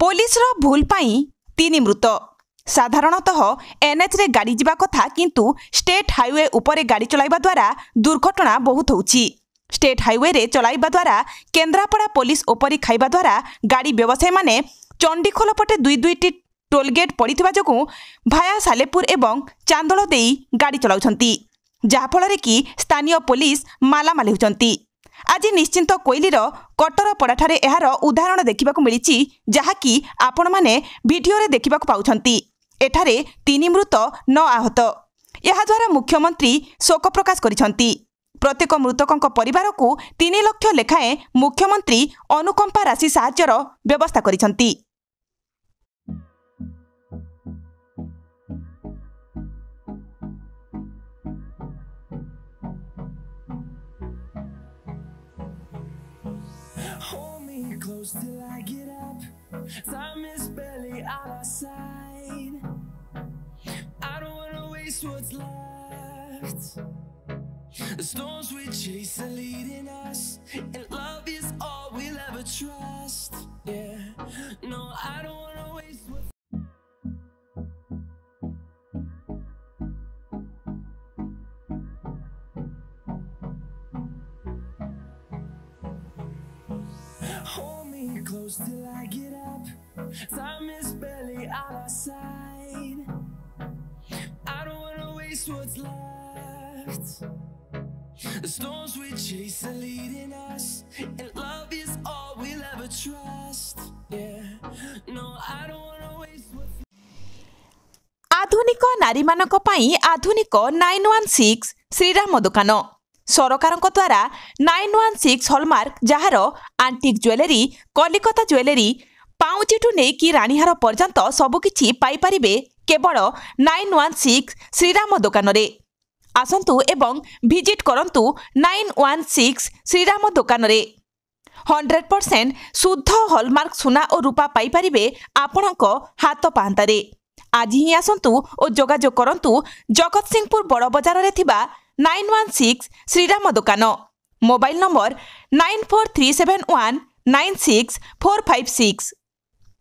Pulitzer भूल पाई 3 मृत। साधारणतः एनएच रे गाड़ी जीवा कथा किंतु स्टेट हाईवे उपरे गाड़ी चलाइबा द्वारा दुर्घटना बहुत होउछि। स्टेट हाईवे रे चलाइबा द्वारा केन्द्रापड़ा पुलिस उपरी खाइबा द्वारा गाड़ी व्यवसायी माने चंडीखोल पटे दुईटी टोलगेट पड़िथिबा जोगु भाया सालेपुर एवं चांदोल देई गाड़ी चलाउछंती, जाफल कि स्थानीय पुलिस मालामाल होउछंती। आज निश्चिंत कोइलीर कटरपड़ाठारे एहार उदाहरण देखिबाकु मिलिछि, जहाँकि आपण माने भिडियो रे देखिबाकु पाउछंती। एठारे 3 मृत 9 आहत। एहा द्वारा मुख्यमंत्री शोक प्रकाश करिछंती। प्रत्येक मृतकंक परिवार को 3 लाख लेखाएं मुख्यमंत्री अनुकंपा राशि साहाय्यर व्यवस्था करिछंती। Hold me close till I get up. Time is barely on our side. I don't wanna waste what's left. The storms we chase are leading us, and love is all we'll ever trust. Yeah, no, I don't wanna waste what's Hold me close till I get up. Time is barely on our side. I don't wanna waste what's left. The storms we chase are leading us, and love is all we'll ever trust. Yeah, no, I don't wanna waste what's आधुनिक नारी मानक पई आधुनिक 916 श्रीराम दुकान सरकारक द्वारा 916 hallmark जहार आंटिक jewellery Kolkata jewellery पाउचिठू नहीं कि रानीहार पर्यंत सबकिछि पाई परिबे केवल 916 श्रीराम दुकान रे। आसंतु एवं विजिट करंतु 916 श्रीराम दुकान रे। 100% शुद्ध हॉलमार्क सुना और रूपा पाई परिबे आपणक हाथ पांतारे। आज ही आसंतु और जोगाजोग करंतु जगत सिंहपुर बड़ बजार रे थिबा 916 श्रीराम दुकान। Mobile number 9437196456।